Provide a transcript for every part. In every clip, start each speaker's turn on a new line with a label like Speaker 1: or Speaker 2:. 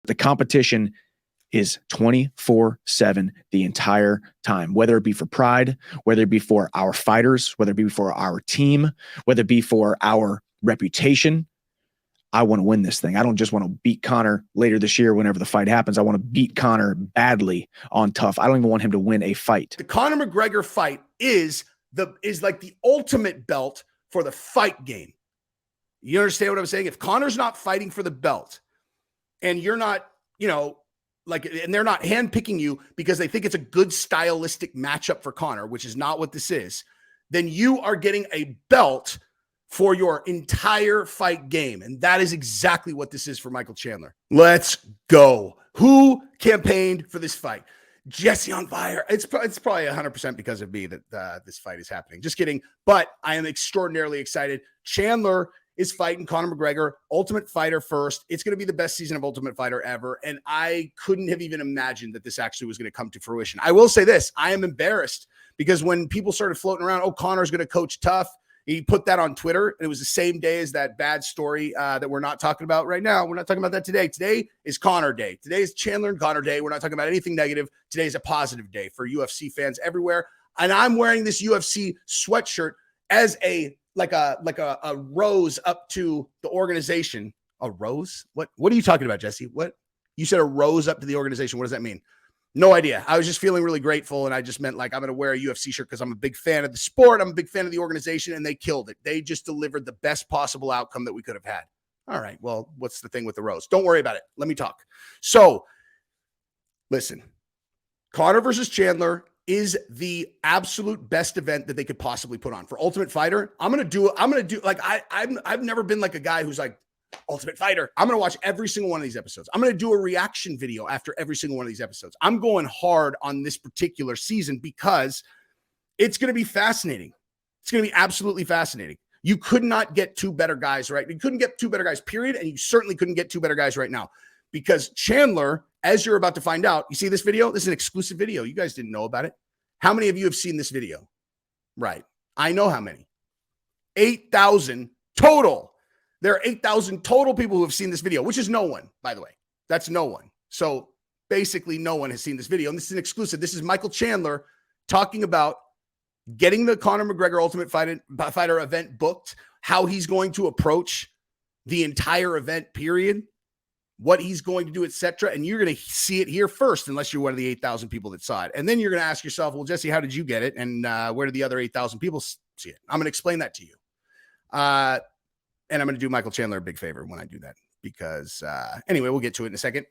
Speaker 1: The competition is 24/7 the entire time, whether it be for pride, whether it be for our fighters, whether it be for our team, whether it be for our reputation. I want to win this thing. I don't just want to beat Conor later this year whenever the fight happens. I want to beat Conor badly on tough. I don't even want him to win a fight.
Speaker 2: The Conor McGregor fight is like the ultimate belt for the fight game. You understand what I'm saying? If Conor's not fighting for the belt and you're not, and they're not handpicking you because they think it's a good stylistic matchup for Conor, which is not what this is, then you are getting a belt for your entire fight game. And that is exactly what this is for Michael Chandler. Let's go. Who campaigned for this fight? Jesse on fire. It's probably 100% because of me that this fight is happening. Just kidding. But I am extraordinarily excited. Chandler is fighting Conor McGregor, Ultimate Fighter first. It's going to be the best season of Ultimate Fighter ever. And I couldn't have even imagined that this actually was going to come to fruition. I will say this. I am embarrassed because when people started floating around, Conor's going to coach tough. He put that on Twitter, and it was the same day as that bad story that we're not talking about right now. We're not talking about that today. Today is Conor Day. Today is Chandler and Conor Day. We're not talking about anything negative. Today is a positive day for UFC fans everywhere. And I'm wearing this UFC sweatshirt as a rose up to the organization. A rose? What are you talking about, Jesse? What? You said a rose up to the organization. What does that mean? No idea. I was just feeling really grateful, and I just meant like I'm going to wear a UFC shirt because I'm a big fan of the sport. I'm a big fan of the organization, and they killed it. They just delivered the best possible outcome that we could have had. All right, well, what's the thing with the rose? Don't worry about it. Let me talk. So, listen, Conor versus Chandler is the absolute best event that they could possibly put on for Ultimate Fighter. I've never been like a guy who's like, Ultimate Fighter. I'm going to watch every single one of these episodes. I'm going to do a reaction video after every single one of these episodes. I'm going hard on this particular season because it's going to be fascinating. It's going to be absolutely fascinating. You could not get two better guys, right? You couldn't get two better guys, period. And you certainly couldn't get two better guys right now because Chandler, as you're about to find out, you see this video? This is an exclusive video. You guys didn't know about it. How many of you have seen this video? Right. I know how many. 8,000 total. There are 8,000 total people who have seen this video, which is no one, by the way. That's no one. So basically no one has seen this video. And this is an exclusive. This is Michael Chandler talking about getting the Conor McGregor Ultimate Fighter event booked, how he's going to approach the entire event, period, what he's going to do, etc. And you're going to see it here first, unless you're one of the 8,000 people that saw it. And then you're going to ask yourself, well, Jesse, how did you get it? And where did the other 8,000 people see it? I'm going to explain that to you. And I'm going to do Michael Chandler a big favor when I do that because anyway, we'll get to it in a second.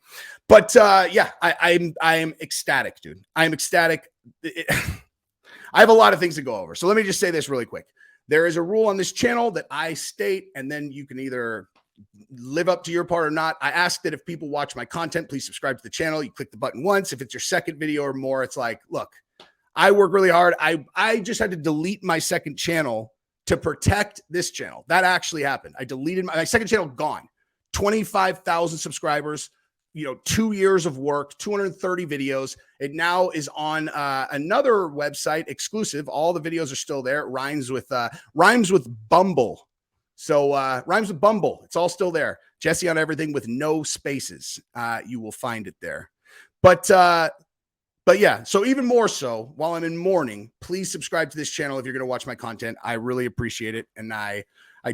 Speaker 2: But yeah, I am ecstatic, dude. I am ecstatic. I have a lot of things to go over. So let me just say this really quick. There is a rule on this channel that I state, and then you can either live up to your part or not. I ask that if people watch my content, please subscribe to the channel. You click the button once. If it's your second video or more, it's like, look, I work really hard. I just had to delete my second channel to protect this channel. That actually happened. I deleted my second channel, gone. 25,000 subscribers, 2 years of work, 230 videos. It now is on another website, exclusive. All the videos are still there. It rhymes with Bumble. So rhymes with Bumble. It's all still there. Jesse on everything with no spaces. You will find it there. But yeah, so even more so, while I'm in mourning, please subscribe to this channel if you're going to watch my content. I really appreciate it. And I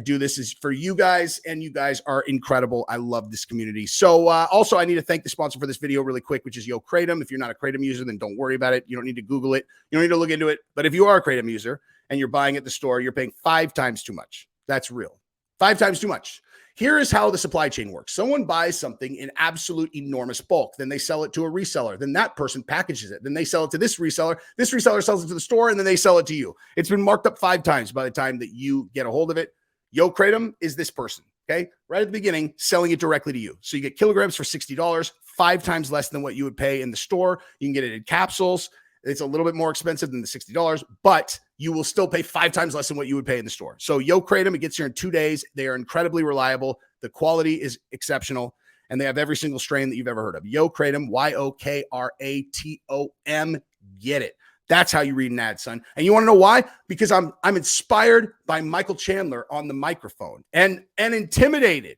Speaker 2: do this is for you guys, and you guys are incredible. I love this community. So also, I need to thank the sponsor for this video really quick, which is Yo Kratom. If you're not a Kratom user, then don't worry about it. You don't need to Google it. You don't need to look into it. But if you are a Kratom user and you're buying at the store, you're paying 5 times too much. That's real. 5 times too much. Here is how the supply chain works. Someone buys something in absolute enormous bulk. Then they sell it to a reseller. Then that person packages it. Then they sell it to this reseller. This reseller sells it to the store, and then they sell it to you. It's been marked up 5 times by the time that you get a hold of it. Yo Kratom is this person, okay? Right at the beginning, selling it directly to you. So you get kilograms for $60, 5 times less than what you would pay in the store. You can get it in capsules. It's a little bit more expensive than the $60, but you will still pay 5 times less than what you would pay in the store. So Yo Kratom, it gets here in 2 days. They are incredibly reliable. The quality is exceptional, and they have every single strain that you've ever heard of. Yo Kratom, YOKRATOM. Get it. That's how you read an ad, son. And you want to know why? Because I'm inspired by Michael Chandler on the microphone and intimidated.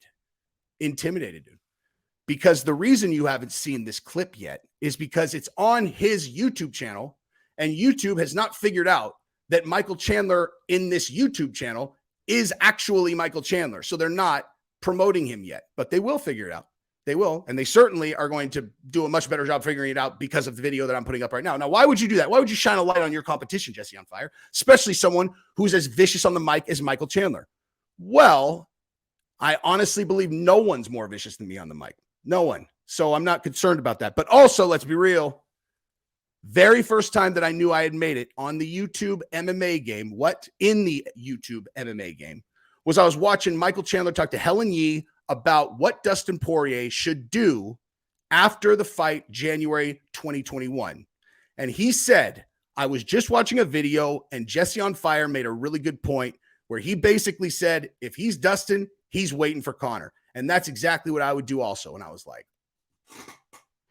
Speaker 2: Intimidated, dude. because the reason you haven't seen this clip yet is because it's on his YouTube channel, and YouTube has not figured out that Michael Chandler in this YouTube channel is actually Michael Chandler. So they're not promoting him yet, but they will figure it out. They will. And they certainly are going to do a much better job figuring it out because of the video that I'm putting up right now. Now, why would you do that? Why would you shine a light on your competition, Jesse on Fire, especially someone who's as vicious on the mic as Michael Chandler? Well, I honestly believe no one's more vicious than me on the mic. No one. So I'm not concerned about that. But also, let's be real. Very first time that I knew I had made it on the YouTube MMA game, in the YouTube MMA game, was I was watching Michael Chandler talk to Helen Yee about what Dustin Poirier should do after the fight January 2021. And he said, I was just watching a video and Jesse on Fire made a really good point where he basically said, if he's Dustin, he's waiting for Conor. And that's exactly what I would do also. And I was like,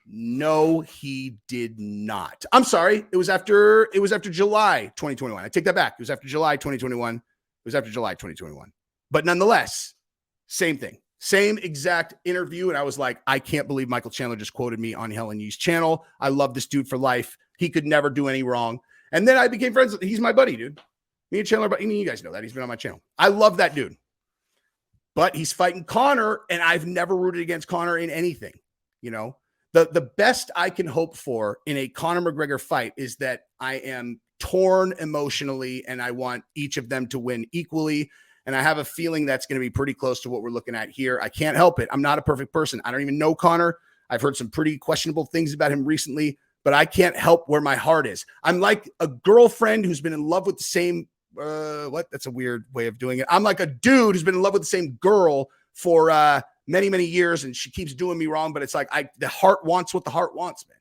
Speaker 2: no, he did not. I'm sorry. It was after July 2021. I take that back. It was after July 2021. It was after July 2021. But nonetheless, same thing. Same exact interview. And I was like, I can't believe Michael Chandler just quoted me on Helen Yee's channel. I love this dude for life. He could never do any wrong. And then I became friends. He's my buddy, dude. Me and Chandler, but you guys know that. He's been on my channel. I love that dude. But he's fighting Conor, and I've never rooted against Conor in anything. You know, the best I can hope for in a Conor McGregor fight is that I am torn emotionally, and I want each of them to win equally. And I have a feeling that's going to be pretty close to what we're looking at here. I can't help it. I'm not a perfect person. I don't even know Conor. I've heard some pretty questionable things about him recently, but I can't help where my heart is. I'm like a girlfriend who's been in love with the same, that's a weird way of doing it. I'm like a dude who's been in love with the same girl for many, many years, and she keeps doing me wrong, but it's like the heart wants what the heart wants, man.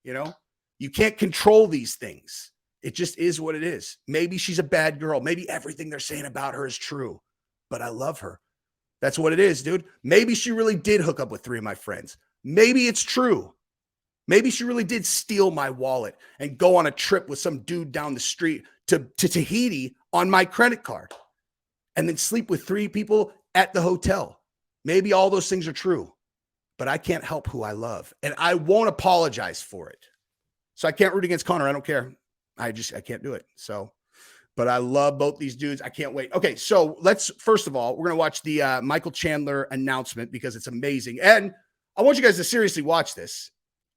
Speaker 2: You know, you can't control these things. It just is what it is. Maybe she's a bad girl. Maybe everything they're saying about her is true, but I love her. That's what it is, dude. Maybe she really did hook up with 3 of my friends. Maybe it's true. Maybe she really did steal my wallet and go on a trip with some dude down the street to Tahiti on my credit card and then sleep with 3 people at the hotel. Maybe all those things are true, but I can't help who I love, and I won't apologize for it. So I can't root against Conor. I don't care. I can't do it. So, but I love both these dudes. I can't wait. Okay. So first of all, we're going to watch the Michael Chandler announcement because it's amazing. And I want you guys to seriously watch this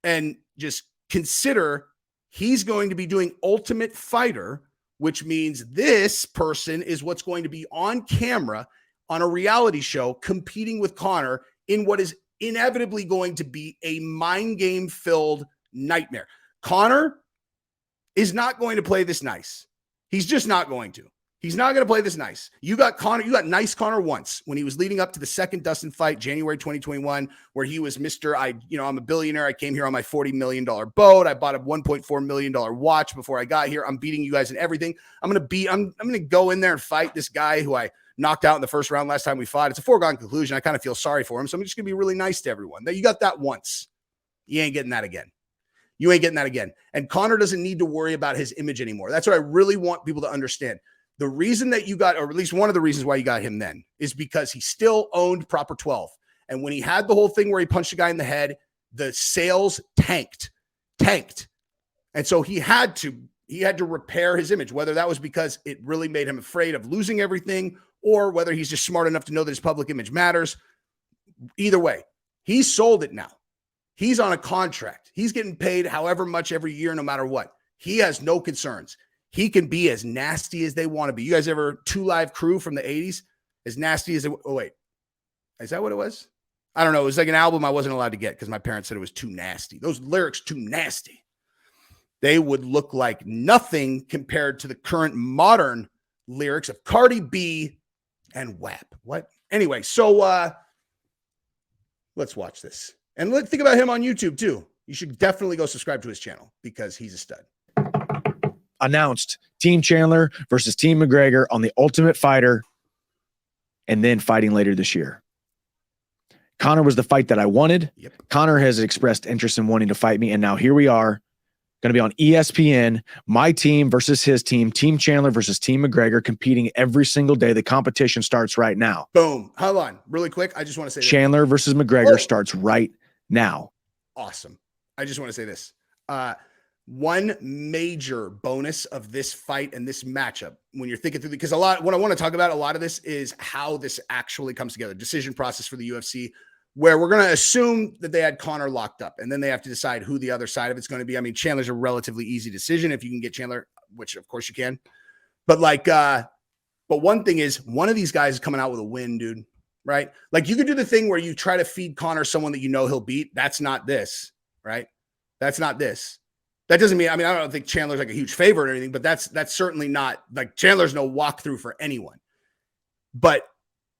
Speaker 2: and just consider he's going to be doing Ultimate Fighter, which means this person is what's going to be on camera on a reality show competing with Conor in what is inevitably going to be a mind game filled nightmare. Conor is not going to play this nice. He's just not going to. He's not going to play this nice. You got nice Conor once when he was leading up to the second Dustin fight, January 2021, where he was Mr. I'm a billionaire. I came here on my $40 million boat. I bought a $1.4 million watch before I got here. I'm beating you guys in everything. I'm going to go in there and fight this guy who I knocked out in the first round last time we fought. It's a foregone conclusion. I kind of feel sorry for him. So I'm just going to be really nice to everyone. You got that once. You ain't getting that again. You ain't getting that again. And Conor doesn't need to worry about his image anymore. That's what I really want people to understand. The reason that you got, or at least one of the reasons why you got him then, is because he still owned Proper 12. And when he had the whole thing where he punched a guy in the head, the sales tanked. And so he had to repair his image, whether that was because it really made him afraid of losing everything or whether he's just smart enough to know that his public image matters. Either way, he sold it now. He's on a contract. He's getting paid however much every year, no matter what. He has no concerns. He can be as nasty as they want to be. You guys ever 2 Live Crew from the 80s? As nasty as oh, wait. Is that what it was? I don't know. It was like an album I wasn't allowed to get because my parents said it was too nasty. Those lyrics too nasty. They would look like nothing compared to the current modern lyrics of Cardi B and WAP. What? Anyway, so let's watch this. And let's think about him on YouTube too. You should definitely go subscribe to his channel because he's a stud.
Speaker 1: Announced Team Chandler versus Team McGregor on the Ultimate Fighter, and then fighting later this year. Conor was the fight that I wanted.
Speaker 2: Yep.
Speaker 1: Conor has expressed interest in wanting to fight me, and now here we are. Going to be on ESPN, my team versus his team, Team Chandler versus Team McGregor, competing every single day. The competition starts right now.
Speaker 2: Boom. Hold on really quick. I just want to say
Speaker 1: Chandler versus McGregor starts right now.
Speaker 2: Awesome. I just want to say this. One major bonus of this fight and this matchup, when you're thinking through, because what I want to talk about, a lot of this is how this actually comes together. Decision process for the UFC, where we're going to assume that they had Conor locked up, and then they have to decide who the other side of it's going to be. I mean, Chandler's a relatively easy decision if you can get Chandler, which of course you can. But but one thing is, one of these guys is coming out with a win, dude. Right? Like, you could do the thing where you try to feed Conor someone that you know he'll beat. That's not this, right? That's not this. That doesn't mean, I don't think Chandler's like a huge favorite or anything, but that's certainly not, like, Chandler's no walkthrough for anyone. But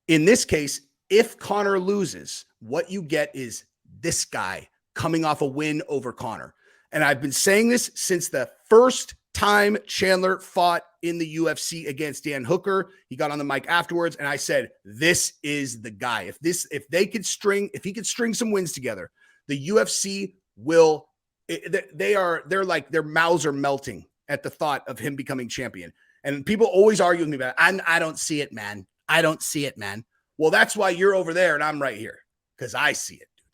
Speaker 2: in this case, if Conor loses, what you get is this guy coming off a win over Conor. And I've been saying this since the first time Chandler fought in the UFC against Dan Hooker. He got on the mic afterwards, and I said, this is the guy. If he could string some wins together, the UFC will, their mouths are melting at the thought of him becoming champion. And people always argue with me about it. I don't see it, man. I don't see it, man. Well, that's why you're over there and I'm right here, because I see it, dude.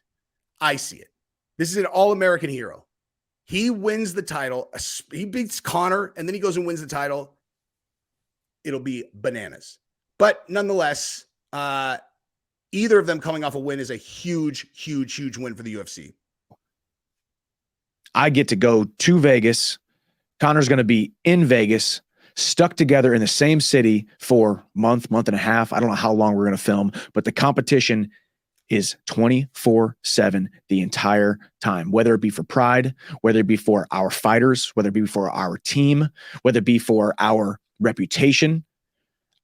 Speaker 2: I see it. This is an all-American hero. He wins the title. He beats Conor, and then he goes and wins the title. It'll be bananas. But nonetheless, either of them coming off a win is a huge, huge, huge win for the UFC.
Speaker 1: I get to go to Vegas. Conor's going to be in Vegas, stuck together in the same city for month and a half. I don't know how long we're going to film, but the competition is 24/7 the entire time, whether it be for pride, whether it be for our fighters, whether it be for our team, whether it be for our reputation.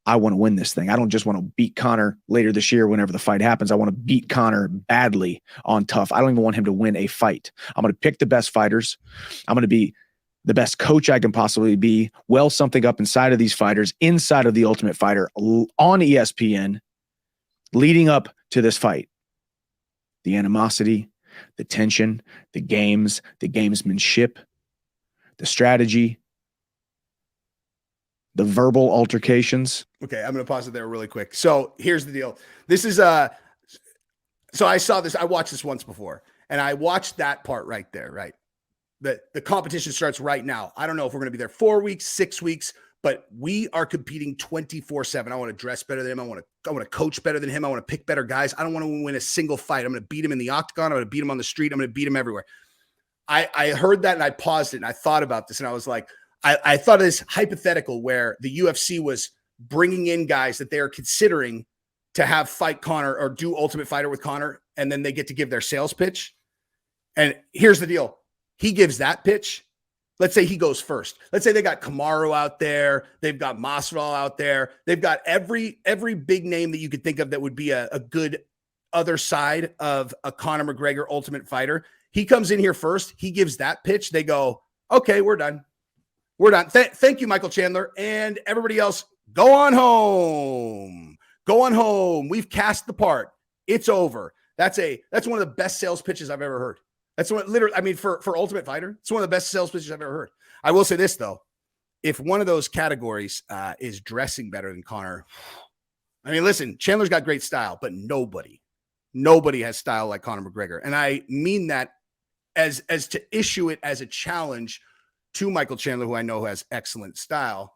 Speaker 1: I want to win this thing. I don't just want to beat Conor later this year whenever the fight happens. I want to beat Conor badly on tough. I don't even want him to win a fight. I'm going to pick the best fighters. I'm going to be the best coach I can possibly be, well something up inside of these fighters, inside of The Ultimate Fighter on ESPN, leading up to this fight. The animosity, the tension, the games, the gamesmanship, the strategy, the verbal altercations.
Speaker 2: Okay, I'm going to pause it there really quick. So here's the deal. This is so I saw this. I watched this once before, and I watched that part right there, right? The competition starts right now. I don't know if we're going to be there 4 weeks, 6 weeks, but we are competing 24/7. I want to dress better than him. I want to coach better than him. I want to pick better guys. I don't want to win a single fight. I'm going to beat him in the octagon. I'm going to beat him on the street. I'm going to beat him everywhere. I heard that and I paused it and I thought about this and I was like, I thought of this hypothetical where the UFC was bringing in guys that they are considering to have fight Conor or do Ultimate Fighter with Conor, and then they get to give their sales pitch. And here's the deal. He gives that pitch. Let's say he goes first. Let's say they got Kamaru out there. They've got Masvidal out there. They've got every big name that you could think of that would be a good other side of a Conor McGregor Ultimate Fighter. He comes in here first. He gives that pitch. They go, okay, we're done. We're done. Thank you, Michael Chandler. And everybody else, go on home. Go on home. We've cast the part. It's over. That's one of the best sales pitches I've ever heard. That's what literally, I mean, for Ultimate Fighter, it's one of the best sales pitches I've ever heard. I will say this, though. If one of those categories is dressing better than Conor, I mean, listen, Chandler's got great style, but nobody has style like Conor McGregor. And I mean that as to issue it as a challenge to Michael Chandler, who I know has excellent style,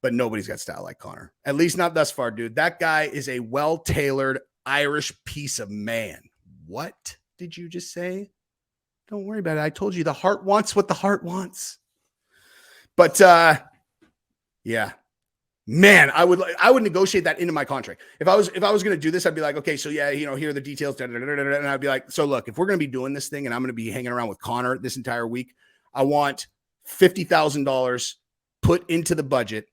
Speaker 2: but nobody's got style like Conor. At least not thus far, dude. That guy is a well-tailored Irish piece of man. What did you just say? Don't worry about it. I told you the heart wants what the heart wants. But yeah, man, I would negotiate that into my contract. If I was going to do this, I'd be like, okay, so yeah, here are the details. And I'd be like, so look, if we're going to be doing this thing and I'm going to be hanging around with Conor this entire week, I want $50,000 put into the budget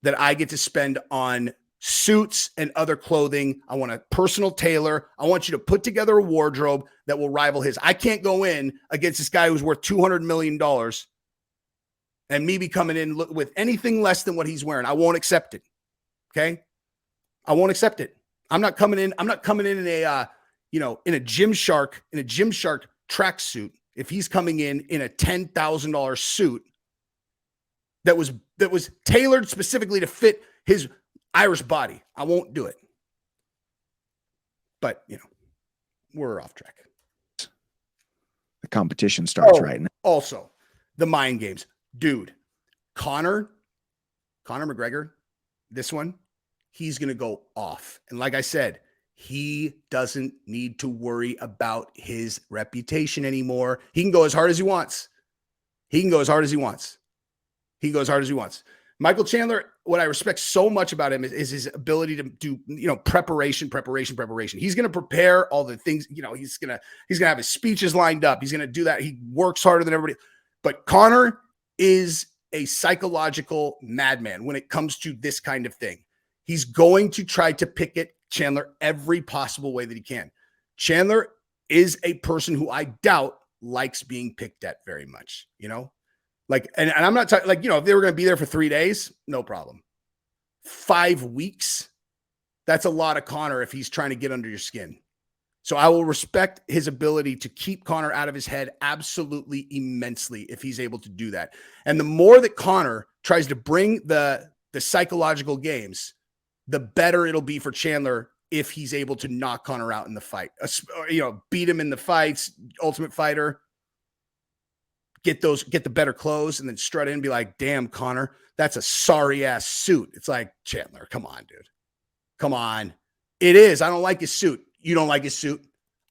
Speaker 2: that I get to spend on suits and other clothing. I want a personal tailor. I want you to put together a wardrobe that will rival his. I can't go in against this guy who's worth $200 million and me be coming in with anything less than what he's wearing. I won't accept it. Okay. I won't accept it. I'm not coming in. I'm not coming in a, in a Gymshark tracksuit. if he's coming in a $10,000 suit that was tailored specifically to fit his Irish body. I won't do it. But, we're off track.
Speaker 1: The competition starts right now.
Speaker 2: Also, the mind games. Dude, Conor McGregor, this one, he's going to go off. And like I said, he doesn't need to worry about his reputation anymore. He can go as hard as he wants. Michael Chandler, what I respect so much about him is his ability to do, preparation. He's going to prepare all the things, he's going to have his speeches lined up. He's going to do that. He works harder than everybody. But Conor is a psychological madman when it comes to this kind of thing. He's going to try to pick at Chandler every possible way that he can. Chandler is a person who I doubt likes being picked at very much, and I'm not talking if they were going to be there for 3 days, no problem. 5 weeks, that's a lot of Conor if he's trying to get under your skin. So I will respect his ability to keep Conor out of his head absolutely immensely if he's able to do that. And the more that Conor tries to bring the psychological games, the better it'll be for Chandler if he's able to knock Conor out in the fight. Beat him in the fights, Ultimate Fighter. Get the better clothes and then strut in and be like, damn, Conor, that's a sorry ass suit. It's like, Chandler, come on, dude. Come on. It is. I don't like his suit. You don't like his suit?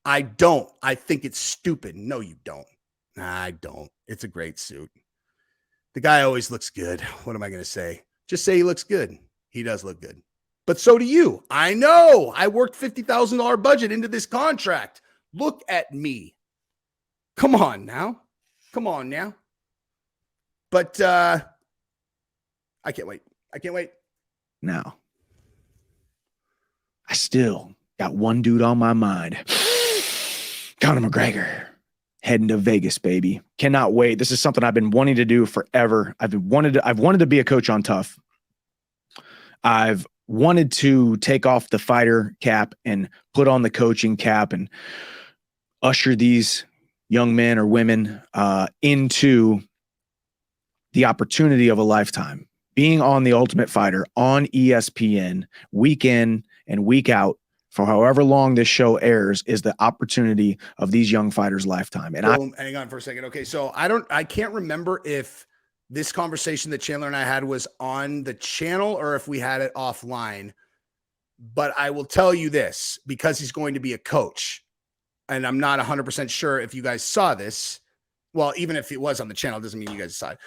Speaker 2: I don't. I think it's stupid. No, you don't. I don't. It's a great suit. The guy always looks good. What am I going to say? Just say he looks good. He does look good. But so do you. I know. I worked $50,000 budget into this contract. Look at me. Come on now. But I can't wait.
Speaker 1: Now, I still got one dude on my mind. Conor McGregor heading to Vegas, baby. Cannot wait. This is something I've been wanting to do forever. I've wanted to be a coach on Tough. I've wanted to take off the fighter cap and put on the coaching cap and usher these young men or women into the opportunity of a lifetime. Being on The Ultimate Fighter on ESPN week in and week out for however long this show airs is the opportunity of these young fighters' lifetime. And
Speaker 2: hang on for a second. Okay, so I can't remember if this conversation that Chandler and I had was on the channel or if we had it offline. But I will tell you this, because he's going to be a coach. And I'm not 100% sure if you guys saw this. Well, even if it was on the channel, doesn't mean you guys saw it.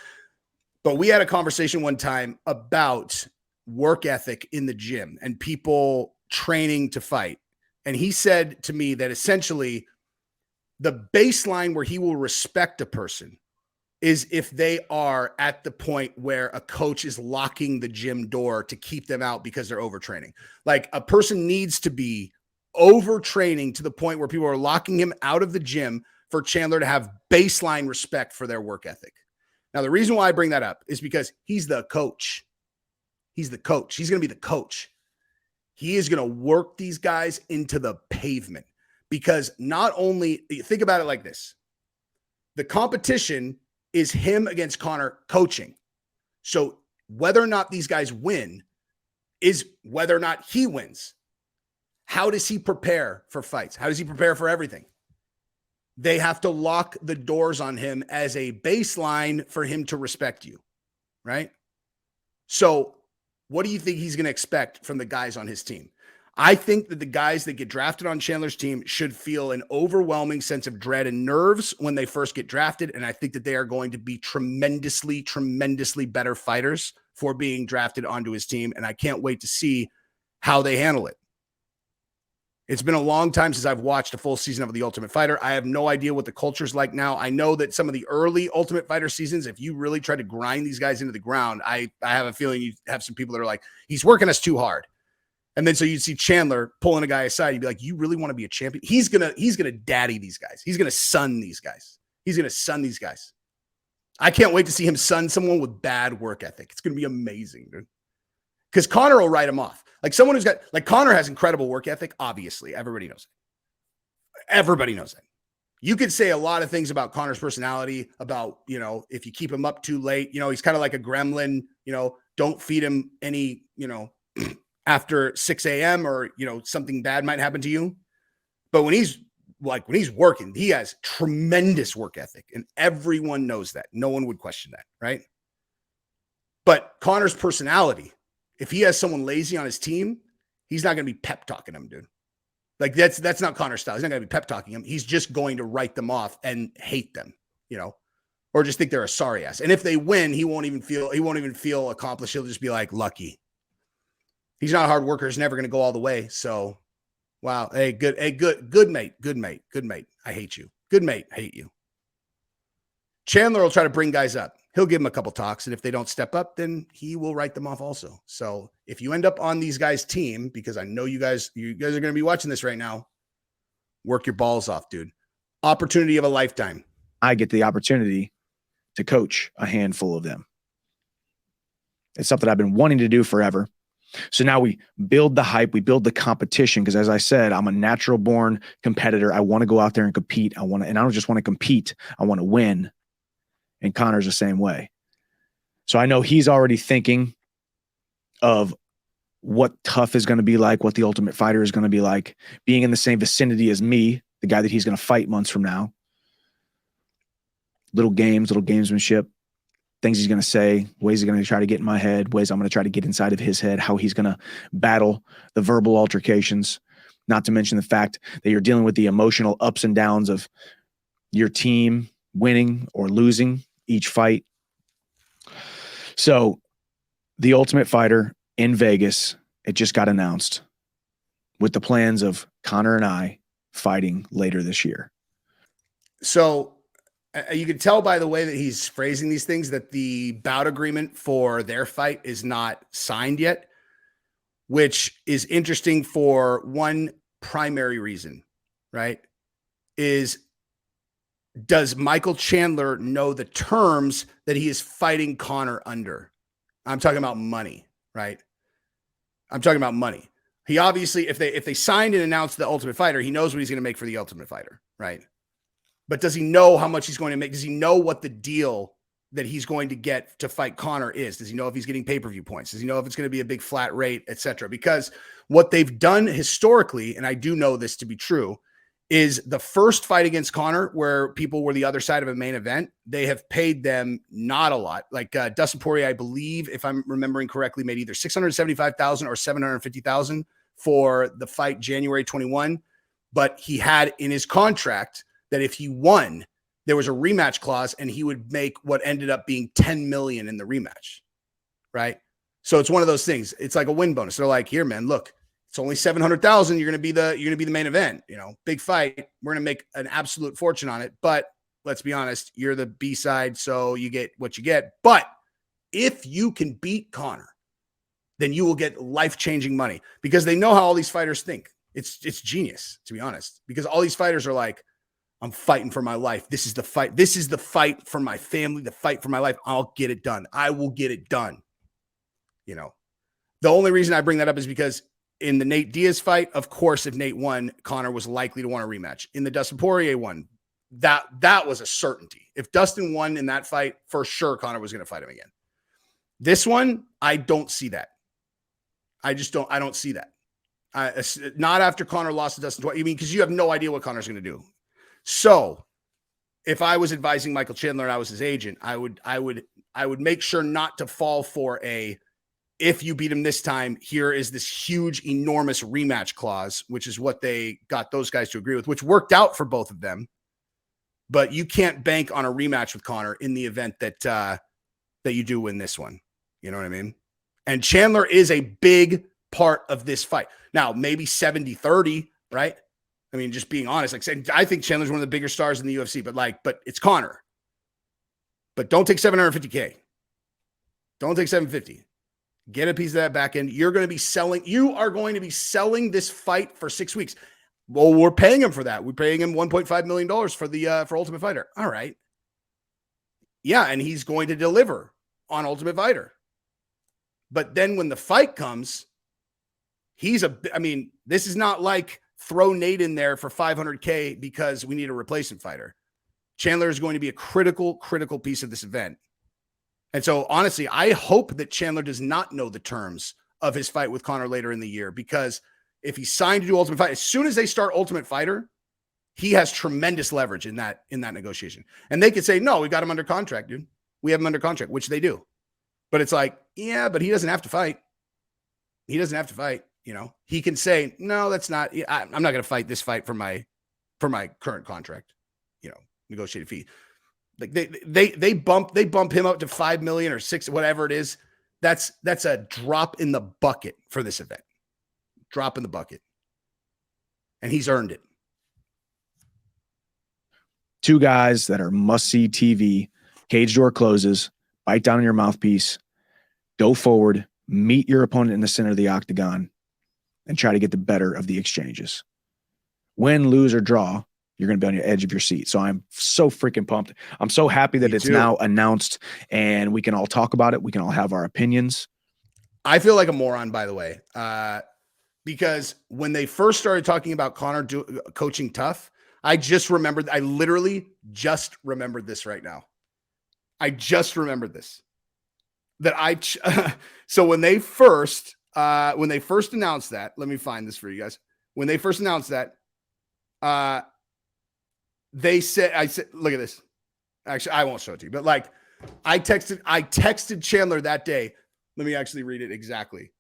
Speaker 2: But we had a conversation one time about work ethic in the gym and people training to fight. And he said to me that essentially the baseline where he will respect a person is if they are at the point where a coach is locking the gym door to keep them out because they're overtraining. Like a person needs to be overtraining to the point where people are locking him out of the gym for Chandler to have baseline respect for their work ethic. Now, the reason why I bring that up is because he's the coach. He's the coach. He's going to be the coach. He is going to work these guys into the pavement because not only think about it like this, the competition is him against Conor coaching. So whether or not these guys win is whether or not he wins. How does he prepare for fights? How does he prepare for everything? They have to lock the doors on him as a baseline for him to respect you, right? So what do you think he's going to expect from the guys on his team? I think that the guys that get drafted on Chandler's team should feel an overwhelming sense of dread and nerves when they first get drafted. And I think that they are going to be tremendously, tremendously better fighters for being drafted onto his team. And I can't wait to see how they handle it. It's been a long time since I've watched a full season of The Ultimate Fighter. I have no idea what the culture's like now. I know that some of the early Ultimate Fighter seasons, if you really try to grind these guys into the ground, I have a feeling you have some people that are like, he's working us too hard. And then so you'd see Chandler pulling a guy aside. You'd be like, you really want to be a champion? He's gonna daddy these guys. He's gonna son these guys. I can't wait to see him son someone with bad work ethic. It's gonna be amazing, dude. Because Conor will write him off. Like someone who's got, like Conor has incredible work ethic, obviously. Everybody knows it. You could say a lot of things about Conor's personality, about, you know, if you keep him up too late, you know, he's kind of like a gremlin, you know, don't feed him any, you know, after 6 a.m. or, you know, something bad might happen to you. But when he's working, he has tremendous work ethic, and everyone knows that. No one would question that, right? But Conor's personality, if he has someone lazy on his team, he's not going to be pep talking him, dude. Like that's not Conor's style. He's not going to be pep talking him. He's just going to write them off and hate them, you know, or just think they're a sorry ass. And if they win, he won't even feel accomplished. He'll just be like, lucky. He's not a hard worker. He's never going to go all the way. So, wow. Good mate. I hate you. Good mate. I hate you. Chandler will try to bring guys up. He'll give them a couple talks, and if they don't step up, then he will write them off also. So if you end up on these guys' team, because I know you guys are going to be watching this right now, work your balls off, dude. Opportunity of a lifetime.
Speaker 1: I get the opportunity to coach a handful of them. It's something I've been wanting to do forever. So now we build the hype, we build the competition, because as I said, I'm a natural born competitor. I want to go out there and compete. And I don't just want to compete, I want to win. And Conor's the same way. So I know he's already thinking of what tough is going to be like, what the Ultimate Fighter is going to be like, being in the same vicinity as me, the guy that he's going to fight months from now. Little gamesmanship, things he's going to say, ways he's going to try to get in my head, ways I'm going to try to get inside of his head, how he's going to battle the verbal altercations, not to mention the fact that you're dealing with the emotional ups and downs of your team winning or losing each fight. So the Ultimate Fighter in Vegas, it just got announced with the plans of Conor and I fighting later this year.
Speaker 2: So you can tell by the way that he's phrasing these things that the bout agreement for their fight is not signed yet, which is interesting for one primary reason, right? Does Michael Chandler know the terms that he is fighting Conor under? I'm talking about money, right? I'm talking about money. He obviously, if they signed and announced the Ultimate Fighter, he knows what he's going to make for the Ultimate Fighter, right? But does he know how much he's going to make? Does he know what the deal that he's going to get to fight Conor is? Does he know if he's getting pay-per-view points? Does he know if it's going to be a big flat rate, etc.? Because what they've done historically, and I do know this to be true, is the first fight against Conor, where people were the other side of a main event, they have paid them not a lot. Like Dustin Poirier, I believe, if I'm remembering correctly, made either $675,000 or $750,000 for the fight January 21. But he had in his contract that if he won, there was a rematch clause, and he would make what ended up being $10 million in the rematch, right? So it's one of those things. It's like a win bonus. They're like, here, man, look. It's only 700,000. You're going to be the main event, you know, big fight. We're going to make an absolute fortune on it. But let's be honest, you're the B side. So you get what you get. But if you can beat Conor, then you will get life-changing money, because they know how all these fighters think. It's genius, to be honest, because all these fighters are like, I'm fighting for my life. This is the fight. This is the fight for my family, the fight for my life. I'll get it done. I will get it done. You know, the only reason I bring that up is because in the Nate Diaz fight, of course, if Nate won, Conor was likely to want a rematch. In the Dustin Poirier one, that was a certainty. If Dustin won in that fight, for sure, Conor was going to fight him again. This one, I don't see that. I don't see that. Not after Conor lost to Dustin. I mean, because you have no idea what Conor's going to do. So if I was advising Michael Chandler and I was his agent, I would make sure not to fall for if you beat him this time, here is this huge, enormous rematch clause, which is what they got those guys to agree with, which worked out for both of them. But you can't bank on a rematch with Conor in the event that you do win this one. You know what I mean? And Chandler is a big part of this fight. Now, maybe 70-30, right? I mean, just being honest, like I think Chandler's one of the bigger stars in the UFC, but it's Conor. But don't take $750K. Don't take $750. Get a piece of that back end. You are going to be selling this fight for 6 weeks. Well, we're paying him for that. We're paying him $1.5 million for Ultimate Fighter. All right. Yeah, and he's going to deliver on Ultimate Fighter. But then when the fight comes, this is not like throw Nate in there for $500K because we need a replacement fighter. Chandler is going to be a critical piece of this event. And so honestly, I hope that Chandler does not know the terms of his fight with Conor later in the year, because if he signed to do Ultimate Fighter, as soon as they start Ultimate Fighter, he has tremendous leverage in that negotiation. And they could say, no, we got him under contract, dude. We have him under contract, which they do. But it's like, yeah, but he doesn't have to fight. He doesn't have to fight. You know, he can say, no, that's not, I'm not going to fight this fight for my current contract, you know, negotiated fee. Like they bump him up to 5 million or 6, whatever it is. That's a drop in the bucket for this event. Drop in the bucket. And he's earned it.
Speaker 1: Two guys that are must-see TV. Cage door closes. Bite down on your mouthpiece. Go forward. Meet your opponent in the center of the octagon and try to get the better of the exchanges. Win, lose, or draw, you're going to be on your edge of your seat. So I'm so freaking pumped. I'm so happy that it's now announced and we can all talk about it. We can all have our opinions.
Speaker 2: I feel like a moron, by the way, because when they first started talking about Conor coaching tough, I literally just remembered this right now. I just remembered this. So when they first announced that, let me find this for you guys. When they first announced that, I said, look at this. Actually, I won't show it to you, but like I texted Chandler that day. Let me actually read it exactly.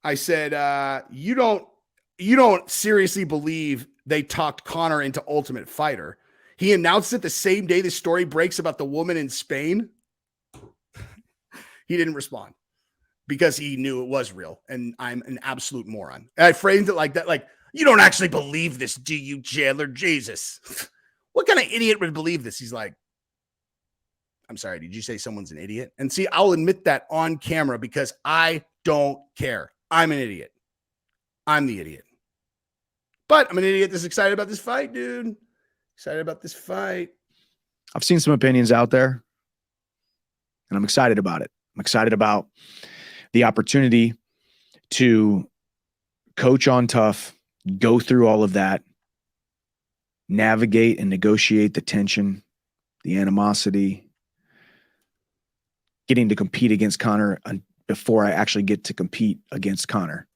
Speaker 2: I said, you don't seriously believe they talked Conor into Ultimate Fighter. He announced it the same day the story breaks about the woman in Spain. He didn't respond because he knew it was real. And I'm an absolute moron. And I framed it like that. Like, you don't actually believe this, do you, Chandler? Jesus. What kind of idiot would believe this? He's like, I'm sorry, did you say someone's an idiot? And see, I'll admit that on camera because I don't care. I'm an idiot. I'm the idiot. But I'm an idiot that's excited about this fight, dude. Excited about this fight.
Speaker 1: I've seen some opinions out there, and I'm excited about it. I'm excited about the opportunity to coach on tough, go through all of that, navigate and negotiate the tension, the animosity, getting to compete against Conor before I actually get to compete against Conor.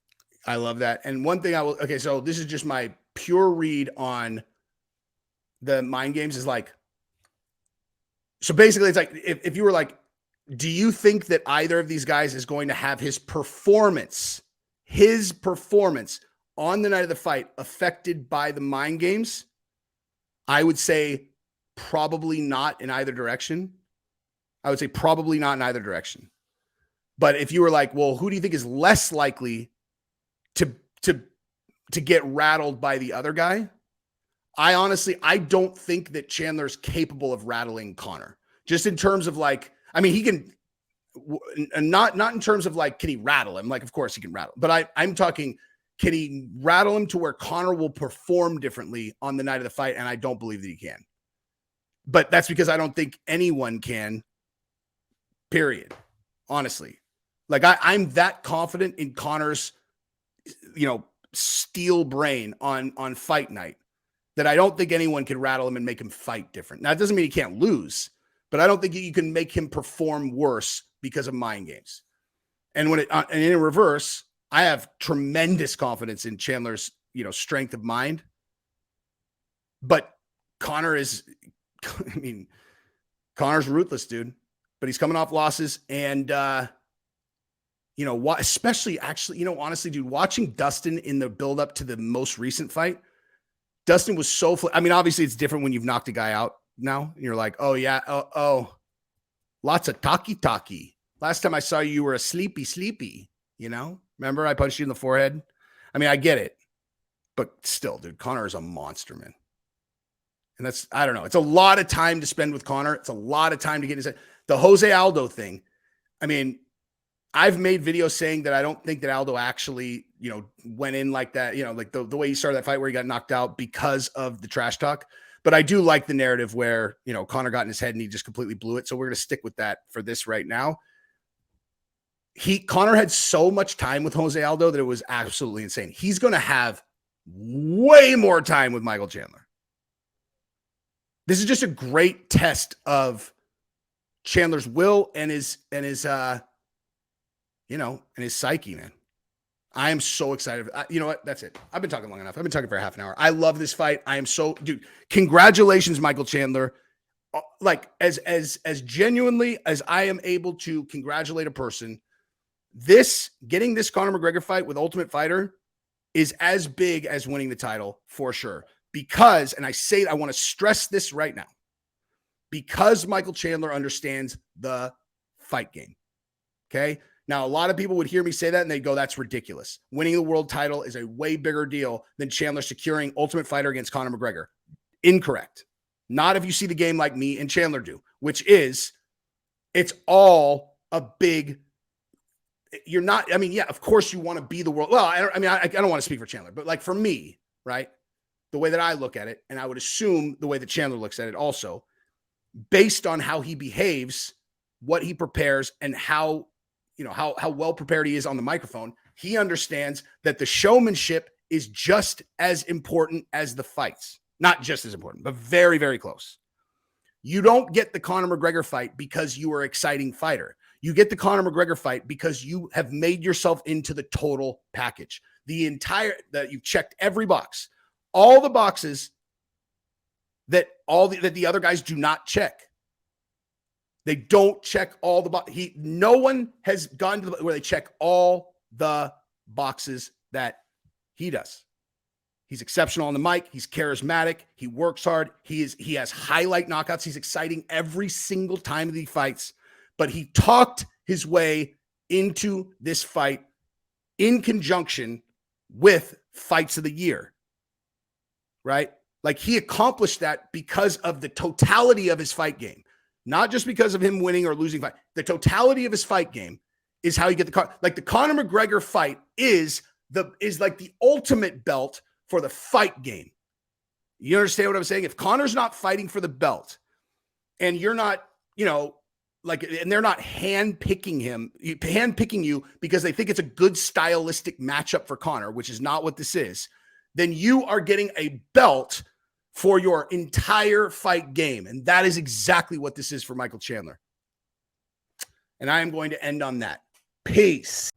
Speaker 2: I love that. And one thing okay, so this is just my pure read on the mind games is like, so basically it's like, if you were like, do you think that either of these guys is going to have his performance on the night of the fight affected by the mind games? I would say probably not in either direction. But if you were like, well, who do you think is less likely to get rattled by the other guy? I don't think that Chandler's capable of rattling Conor. Just in terms of like, I mean, he can, not in terms of like, can he rattle him? Like, of course he can rattle, but I'm talking, can he rattle him to where Conor will perform differently on the night of the fight? And I don't believe that he can. But that's because I don't think anyone can, period. Honestly. Like I'm that confident in Conor's, steel brain on fight night that I don't think anyone can rattle him and make him fight different. Now, it doesn't mean he can't lose, but I don't think you can make him perform worse because of mind games. And and in reverse, I have tremendous confidence in Chandler's, strength of mind. But Conor is, Conor's ruthless, dude. But he's coming off losses. And, especially actually, honestly, dude, watching Dustin in the build-up to the most recent fight, Dustin was so, obviously it's different when you've knocked a guy out now. And you're like, oh, yeah, lots of talkie. Last time I saw you, you were a sleepy, Remember I punched you in the forehead? I mean, I get it. But still, dude, Conor is a monster, man. And I don't know. It's a lot of time to spend with Conor. It's a lot of time to get inside. The Jose Aldo thing. I mean, I've made videos saying that I don't think that Aldo actually, went in like that, like the way he started that fight where he got knocked out because of the trash talk. But I do like the narrative where, Conor got in his head and he just completely blew it. So we're going to stick with that for this right now. Conor had so much time with Jose Aldo that it was absolutely insane. He's going to have way more time with Michael Chandler. This is just a great test of Chandler's will and his psyche, man. I am so excited. You know what? That's it. I've been talking long enough. I've been talking for half an hour. I love this fight. I am so, dude, congratulations, Michael Chandler. Like as genuinely as I am able to congratulate a person, getting this Conor McGregor fight with Ultimate Fighter is as big as winning the title for sure. Because, and I want to stress this right now, because Michael Chandler understands the fight game. Okay. Now, a lot of people would hear me say that and they go, that's ridiculous. Winning the world title is a way bigger deal than Chandler securing Ultimate Fighter against Conor McGregor. Incorrect. Not if you see the game like me and Chandler do, which is it's all a big, you're not, I mean, yeah, of course you want to be the world. Well, I don't want to speak for Chandler, but like for me, right? The way that I look at it, and I would assume the way that Chandler looks at it also, based on how he behaves, what he prepares, and how well prepared he is on the microphone, he understands that the showmanship is just as important as the fights. Not just as important, but very, very close. You don't get the Conor McGregor fight because you are an exciting fighter. You get the Conor McGregor fight because you have made yourself into the total package. That you've checked every box. All the boxes that the other guys do not check. They don't check all the boxes. No one has gone to where they check all the boxes that he does. He's exceptional on the mic. He's charismatic. He works hard. He has highlight knockouts. He's exciting every single time that he fights. But he talked his way into this fight in conjunction with fights of the year. Right? Like he accomplished that because of the totality of his fight game, not just because of him winning or losing fight. The totality of his fight game is how you get the Conor McGregor fight is like the ultimate belt for the fight game. You understand what I'm saying? If Conor's not fighting for the belt and you're not, and they're not handpicking you because they think it's a good stylistic matchup for Conor, which is not what this is, then you are getting a belt for your entire fight game. And that is exactly what this is for Michael Chandler. And I am going to end on that. Peace.